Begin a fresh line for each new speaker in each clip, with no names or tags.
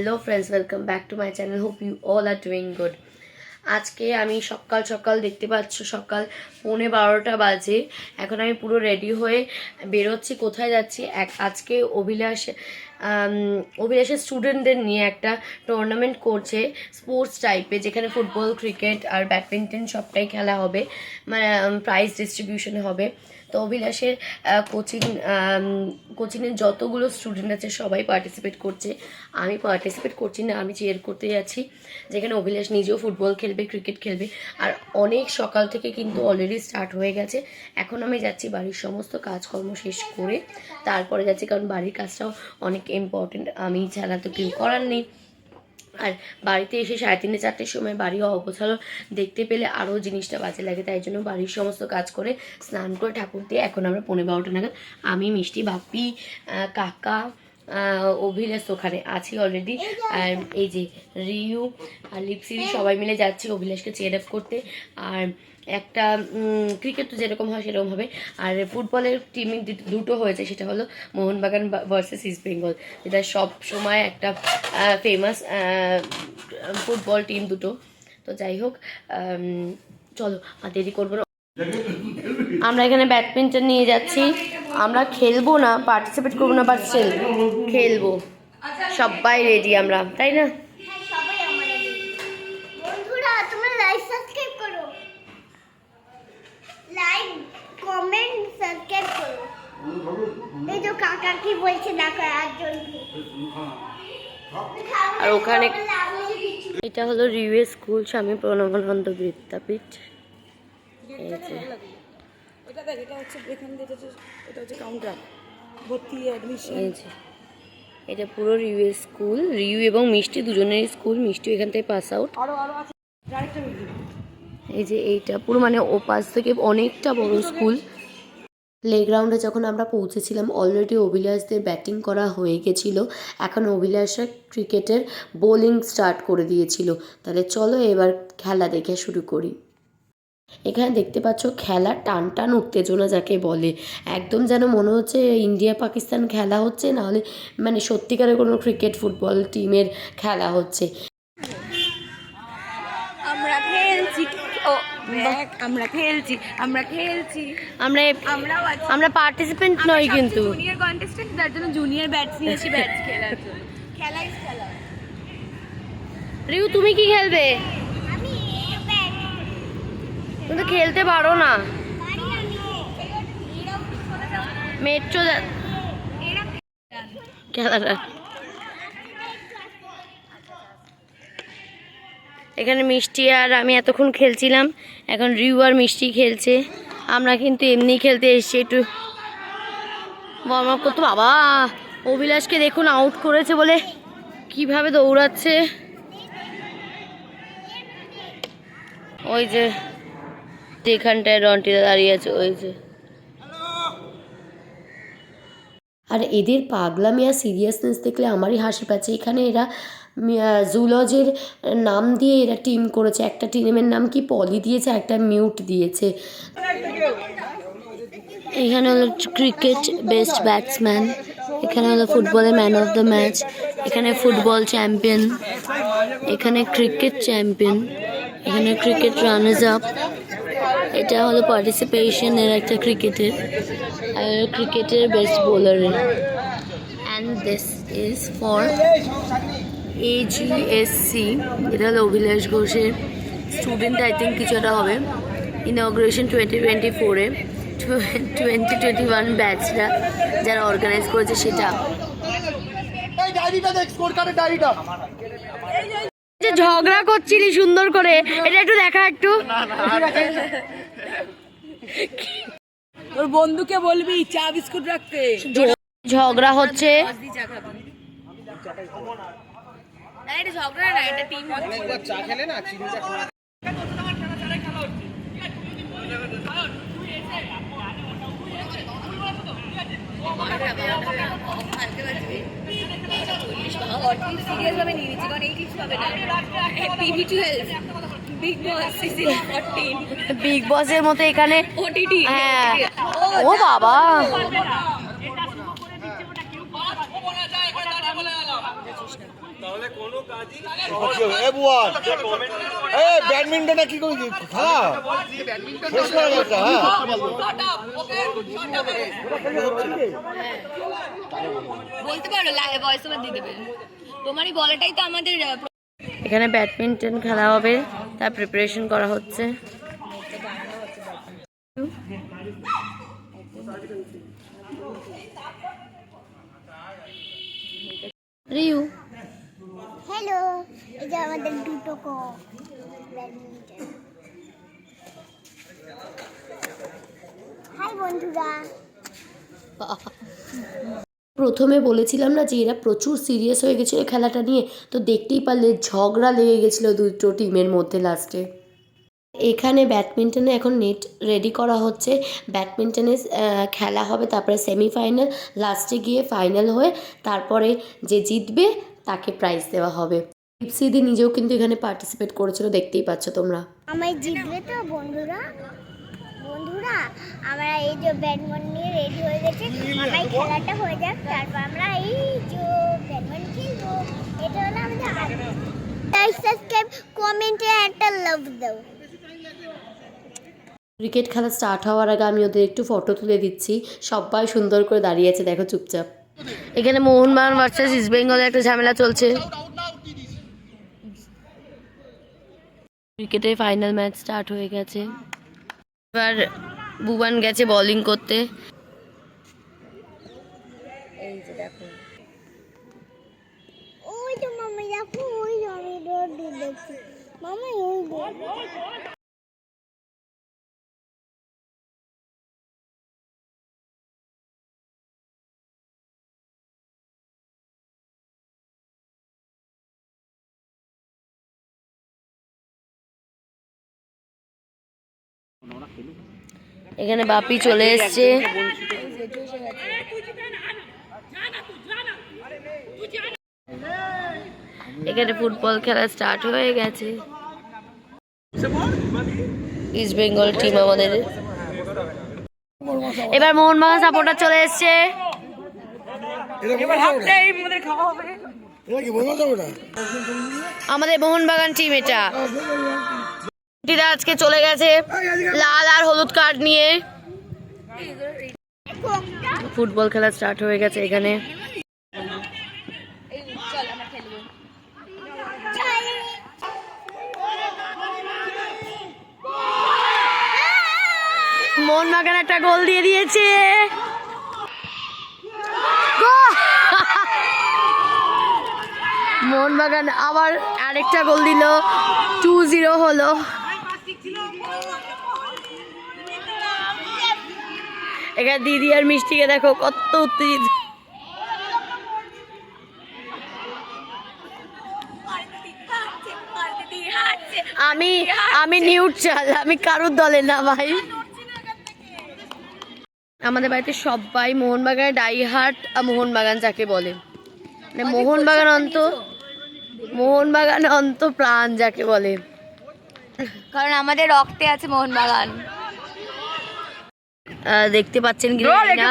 Hello friends, welcome back to my channel. Hope you all are doing good. আজকে আমি সকাল সকাল দেখতে পাচ্ছ, সকাল 11:15 বাজে। এখন আমি পুরো রেডি হয়ে বেরোচ্ছি। কোথায় যাচ্ছি? আজকে অভিলাষের স্টুডেন্টদের নিয়ে একটা টুর্নামেন্ট করছে স্পোর্টস টাইপে, যেখানে ফুটবল, ক্রিকেট আর ব্যাডমিন্টন সবটাই খেলা হবে, মানে প্রাইজ ডিস্ট্রিবিউশন হবে। তো অভিলাষের কোচিংয়ের যতগুলো স্টুডেন্ট আছে সবাই পার্টিসিপেট করছে। আমি পার্টিসিপেট করছি না, আমি চিয়ার করতে যাচ্ছি, যেখানে অভিলাষ নিজেও ফুটবল খেলবে, ক্রিকেট খেলবে। আর অনেক সকাল থেকে কিন্তু অলরেডি স্টার্ট হয়ে গেছে। এখন আমি যাচ্ছি বাড়ির সমস্ত কাজকর্ম শেষ করে, তারপরে যাচ্ছি, কারণ বাড়ির কাজটাও অনেক ইম্পর্টেন্ট, আমি ছাড়া তো কেউ করার নেই। আর বাড়িতে এসে 3:30 4টের সময় বাড়ি অগোছালো দেখতে পেলে আরও জিনিসটা বাজে লাগে, তাই জন্য বাড়ির সমস্ত কাজ করে স্নান করে ঠাকুর দিয়ে এখন আমরা 11:15 নাগাদ আমি, মিষ্টি, বাপ্পি, কাকা, অভিলাষ ওখানে আছি অলরেডি। আর এই যে রিউ আর লিপসিরি সবাই মিলে যাচ্ছি অভিলাষকে চেয়ার আপ করতে। আর একটা ক্রিকেট তো যেরকম হয় সেরকম হবে। আর ফুটবলের টিমই দুটো হয়েছে, সেটা হলো মোহনবাগান ভার্সেস ইস্ট বেঙ্গল, যেটা সব সময় একটা ফেমাস ফুটবল টিম দুটো। তো যাই হোক, চলো আর দেরি করবো না। আমরা এখানে ব্যাডমিন্টন নিয়ে যাচ্ছি। আমরা খেলবো না, পার্টিসিপেট করবো না, বাট স্টিল খেলবো। সবাই রেডি আমরা, তাই না? আর ওখানে এটা হলো রিউএস স্কুল, স্বামী প্রণবানন্দ বিদ্যাপীঠ। এটা পুরো রিউএস স্কুল, রিউ এবং মিষ্টি দুজনেরই স্কুল। মিষ্টি এখান থেকে পাস আউট। এই যে এইটা পুরো মানে ও পাশ থেকে অনেকটা বড় স্কুল। প্লেগ্রাউন্ডে যখন আমরা পৌঁছেছিলাম অলরেডি অভিলাষদের ব্যাটিং করা হয়ে গেছিল। এখন অভিলাষরা ক্রিকেটের বোলিং স্টার্ট করে দিয়েছিল। তাহলে চলো এবার খেলা দেখে শুরু করি। এখানে দেখতে পাচ্ছ খেলা টান টান উত্তেজনা যাকে বলে, একদম যেন মনে হচ্ছে ইন্ডিয়া পাকিস্তান খেলা হচ্ছে, নাহলে মানে সত্যিকারের কোনো ক্রিকেট ফুটবল টিমের খেলা হচ্ছে। আমরা পার্টিসিপেন্ট নই, কিন্তু
জুনিয়র কন্টেস্টেন্ট, যার জন্য জুনিয়র ব্যাটস নিয়েছি ব্যাটস খেলার জন্য। খেলা।
রিউ তুমি কি খেলবে? তুমি তো খেলতে পারো না। মেট্রো খেলাটা এখানে মিষ্টি আর আমি এতক্ষণ খেলছিলাম, এখন রিউ আর মিষ্টি খেলছে। আমরা কিন্তু এমনি খেলতে এসেছি, একটু ওয়ার্ম আপ করতে। বাবা, অভিলাষকে দেখুন আউট করেছে বলে কিভাবে দৌড়াচ্ছে। ওই যে যেখানটায় রন্টিদা দাঁড়িয়ে আছে, ওই যে। আর এদের পাগলামি আর সিরিয়াসনেস দেখলে আমারই হাসি পাচ্ছে। এখানে এরা জুলজের নাম দিয়ে এরা টিম করেছে। একটা টিমের নাম কি পলি দিয়েছে, একটা মিউট দিয়েছে। এখানে হলো ক্রিকেট বেস্ট ব্যাটসম্যান, এখানে হলো ফুটবলের ম্যান অফ দ্য ম্যাচ, এখানে ফুটবল চ্যাম্পিয়ন, এখানে ক্রিকেট চ্যাম্পিয়ন, এখানে ক্রিকেট রানার্স আপ। এটা হলো পার্টিসিপেশনের একটা ক্রিকেটের, আর ক্রিকেটের বেস্ট বোলারের। And this is for AGSC। এটা হলো অভিলাষ ঘোষের স্টুডেন্ট, আই থিঙ্ক কিছু একটা হবে। ইনগ্রেশন 2024-এ 2021 ব্যাচরা যারা অর্গানাইজ করেছে সেটা। ঝগড়া করছিলি সুন্দর করে, এটা একটু দেখা। একটু
তোর বন্ধুকে বলবি চা বিস্কুট রাখতে।
ঝগড়া হচ্ছে,
এটা ঝগড়া না, এটা টিম।
চা খেলে না চিনিটা
সিরিয়াস ভাবে নিয়ে নিচ্ছি, কারণ এই টিপস পাবে না। PV12 বিগ বস সিজন 14,
বিগ বসের মতো এখানে
OTT।
হ্যাঁ, ও বাবা,
ব্যাডমিন্টনটা কি করে খেলা শেষ করা যাচ্ছে? হ্যাঁ,
বলতে পারো ভয়েস ওভার দিয়ে দেবে। তোমারই বলাটাই তো আমাদের
এখানে ব্যাডমিন্টন খেলা হবে, তার প্রিপারেশন করা হচ্ছে। রিউ
হ্যালো, এটা আমাদের দুটো ব্যাডমিন্টন। হাই বন্ধুরা।
প্রথমে বলেছিলাম না যে এরা প্রচুর সিরিয়াস হয়ে গেছিলো খেলাটা নিয়ে, তো দেখতেই পারলে ঝগড়া লেগে গেছিলো দুটো টিমের মধ্যে লাস্টে। এখানে ব্যাডমিন্টনে এখন নেট রেডি করা হচ্ছে, ব্যাডমিন্টনে খেলা হবে, তারপরে সেমিফাইনাল, লাস্টে গিয়ে ফাইনাল হয়ে তারপরে যে জিতবে তাকে প্রাইজ দেওয়া হবে। দীপসিদি নিজেও কিন্তু এখানে পার্টিসিপেট করেছিল, দেখতেই পাচ্ছ তোমরা।
আমায় জিতবে তো বন্ধুরা? আমরা এই যে ব্যাডমিন্টন নিয়ে রেডি হয়ে গেছে, আমায় খেলাটা হয়ে যাক, তারপর আমরা এই যে ব্যাডমিন্টন খেলবো। এটা হলো আমাদের লাইক, সাবস্ক্রাইব, কমেন্টে একটা লাভ দাও।
ক্রিকেট খেলা স্টার্ট হওয়ার আগে আমি ওদের একটু ফটো তুলে দিচ্ছি। সবাই সুন্দর করে দাঁড়িয়ে আছে, দেখো চুপচাপ। এখানে মোহনবাগান ভার্সেস ইস্ট বেঙ্গলের একটা ঝামেলা চলছে। ক্রিকেটের ফাইনাল ম্যাচ স্টার্ট হয়ে গেছে। এবার ভুবন গেছে বোলিং করতে। এই যে দেখো,
ওই তো মামা দেখো, ওই আমি রোড দেখছি মামা, ওই
এখানে বাপি চলে এসছে। এখানে ফুটবল খেলা স্টার্ট হয়ে গেছে। ইস্ট বেঙ্গল টিম আমাদের। এবার মোহনবাগান সাপোর্টার চলে এসছে। আমাদের মোহনবাগান টিম এটা। আজকে চলে গেছে লাল আর হলুদ কার্ড নিয়ে। ফুটবল খেলা স্টার্ট হয়ে গেছে এখানে। মোহনবাগান একটা গোল দিয়ে দিয়েছে। মোহনবাগান আবার আরেকটা গোল দিল, 2-0 হলো। এখানে দিদি আর মিষ্টিকে দেখো কত উত্তেজিত। আমি নিউট্রাল, আমি কারোর দলে না ভাই। আমাদের বাড়িতে সবাই মোহনবাগানের ডাই হার্ট, মোহনবাগান যাকে বলে, মানে মোহনবাগান অন্ত প্রাণ যাকে বলে,
কারণ আমাদের রক্তে আছে মোহনবাগান।
দেখতে পাচ্ছেন কি না,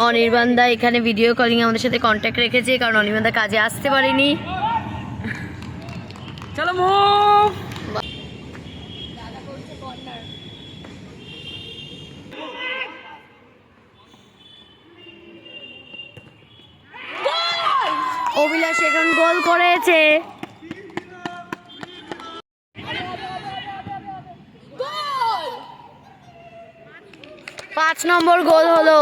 অনির্বাণ দা এখানে ভিডিও কলিং আমাদের সাথে কন্ট্যাক্ট রেখেছে, কারণ অনির্বাণ দা কাজে আসতে পারেনি। চলো অভিলাষ এখন গোল করেছে। 5 নম্বর গোল হলো।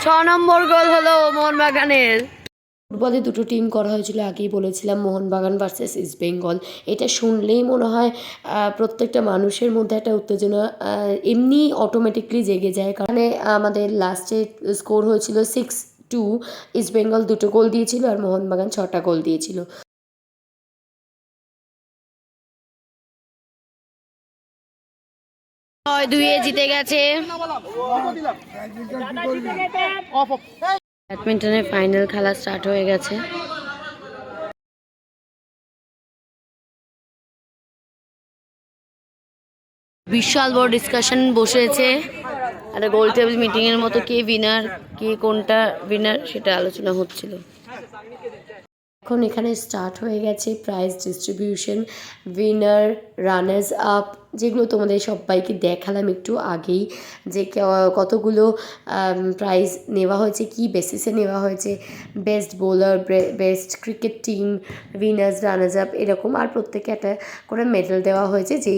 6 নম্বর গোল হলো মোহনবাগানের। ফুটবলে দুটো টিম করা হয়েছিল, আগেই বলেছিলাম, মোহনবাগান ভার্সেস ইস্ট বেঙ্গল। এটা শুনলেই মনে হয় প্রত্যেকটা মানুষের মধ্যে একটা উত্তেজনা এমনি অটোমেটিকলি জেগে যায়। কারণ আমাদের লাস্টে স্কোর হয়েছিল 6-2। ইস্ট বেঙ্গল 2টো গোল দিয়েছিল আর মোহনবাগান 6টা গোল দিয়েছিল। 6-2 জিতে গেছে। ব্যাডমিন্টনের ফাইনাল খেলা স্টার্ট হয়ে গেছে। বিশাল বড় ডিসকাশন বসেছে, একটা গোল টেবিল মিটিংয়ের মতো, কে উইনার, কে কোনটা উইনার সেটা আলোচনা হচ্ছিল। এখন এখানে স্টার্ট হয়ে গেছে prize distribution, winner, runners up, যেগুলো তোমাদের সবাইকে দেখালাম একটু আগেই, যে কতগুলো প্রাইজ নেওয়া হয়েছে, কি বেসিসে নেওয়া হয়েছে, best bowler, best cricket team, winners, runners up এরকম, আর প্রত্যেকে একটা করে মেডেল দেওয়া হয়েছে। যে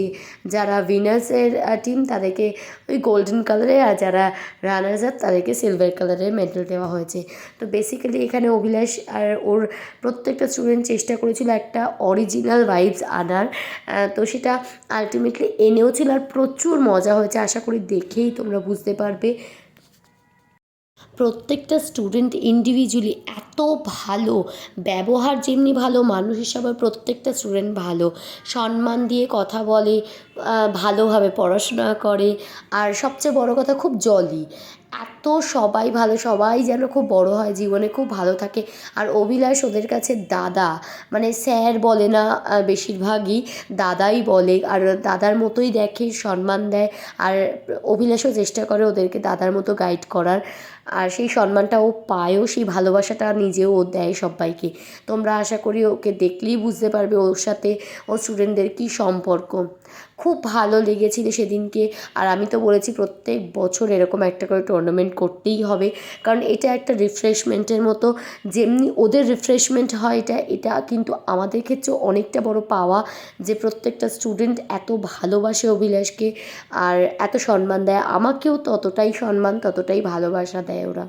যারা উইনার্সের টিম তাদেরকে ওই গোল্ডেন কালারের, আর যারা রানার্স আপ তাদেরকে সিলভার কালারের মেডেল দেওয়া হয়েছে। তো বেসিক্যালি এখানে অভিলাষ আর ওর প্রত্যেকটা স্টুডেন্ট চেষ্টা করেছিল একটা অরিজিনাল ভাইবস আনার, তো সেটা আলটিমেটলি এনেও ছিল, আর প্রচুর মজা হয়েছে, আশা করি দেখেই তোমরা বুঝতে পারবে। প্রত্যেকটা স্টুডেন্ট ইন্ডিভিজুয়ালি এত ভালো, ব্যবহার যেমনি ভালো, মানুষ হিসাবে প্রত্যেকটা স্টুডেন্ট ভালো, সম্মান দিয়ে কথা বলে, ভালোভাবে পড়াশোনা করে, আর সবচেয়ে বড় কথা খুব জলি, এত সবাই ভালো, সবাই যেন খুব বড় হয় জীবনে, খুব ভালো থাকে। আর অভিলাষ ওদের কাছে দাদা, মানে স্যার বলে না, বেশিরভাগই দাদাই বলে, আর দাদার মতোই দেখে, সম্মান দেয়, আর অভিলাষও চেষ্টা করে ওদেরকে দাদার মতো গাইড করার, আর সেই সম্মানটা ও পায়ও, সেই ভালোবাসাটা নিজেও ও দেয় সবাইকে। তোমরা আশা করি ওকে দেখলেই বুঝতে পারবে ওর সাথে ও স্টুডেন্টদের কী সম্পর্ক। খুব ভালো লেগেছিল সেদিনকে। আর আমি তো বলেছি প্রত্যেক বছর এরকম একটা করে টুর্নামেন্ট করতেই হবে, কারণ এটা একটা রিফ্রেশমেন্টের মতো, যেমনি ওদের রিফ্রেশমেন্ট হয় এটা কিন্তু আমাদের ক্ষেত্রেও অনেকটা বড় পাওয়া, যে প্রত্যেকটা স্টুডেন্ট এত ভালোবাসে অভিলাষকে আর এত সম্মান দেয়, আমাকেও ততটাই সম্মান, ততটাই ভালোবাসা দেয় ওরা।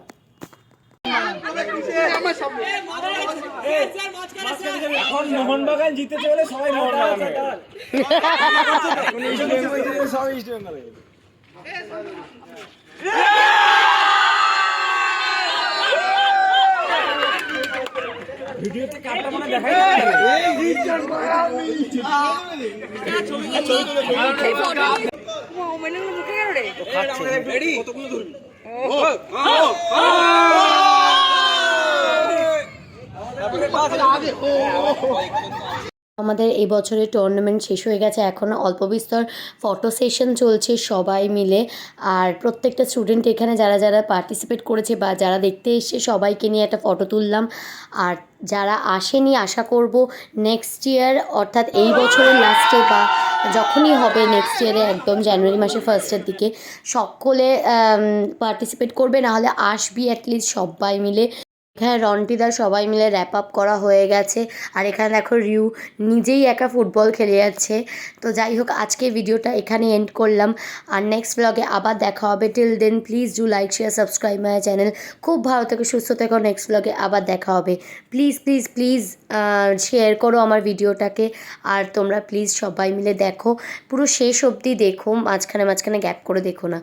এখন মোহনবাগান জিতে চলে, সবাই মোহনবাগান সবাই ইস্ট বেঙ্গলে। ভিডিওতে কাটটা মানে দেখাই
আমাদের এই বছরের টুর্নামেন্ট শেষ হয়ে গেছে, এখন অল্প বিস্তর ফটো সেশন চলছে সবাই মিলে, আর প্রত্যেকটা স্টুডেন্ট এখানে যারা যারা পার্টিসিপেট করেছে বা যারা দেখতে এসছে সবাইকে নিয়ে একটা ফটো তুললাম। আর যারা আসেনি, আশা করব নেক্সট ইয়ার, অর্থাৎ এই বছরের লাস্টে বা যখনই হবে নেক্সট ইয়ারে, একদম জানুয়ারি মাসের ফার্স্টের দিকে সকলে পার্টিসিপেট করবে, নাহলে আসবি অ্যাটলিস্ট সবাই মিলে। হ্যাঁ, রন্টিদা সবাই মিলে র্যাপ আপ করা হয়ে গেছে, আর এখানে দেখো রিউ নিজেই একা ফুটবল খেলে যাচ্ছে। তো যাই হোক, আজকে ভিডিওটা এখানে এন্ড করলাম, আর নেক্সট ব্লগে আবার দেখা হবে। Till then please do like, share, subscribe my channel. খুব ভালো থেকো, সুস্থ থেকো, নেক্সট ব্লগে আবার দেখা হবে। প্লিজ প্লিজ প্লিজ শেয়ার করো আমার ভিডিওটাকে, আর তোমরা প্লিজ সবাই মিলে দেখো, পুরো শেষ অবধি দেখো, মাঝখানে মাঝখানে গ্যাপ করে দেখো না।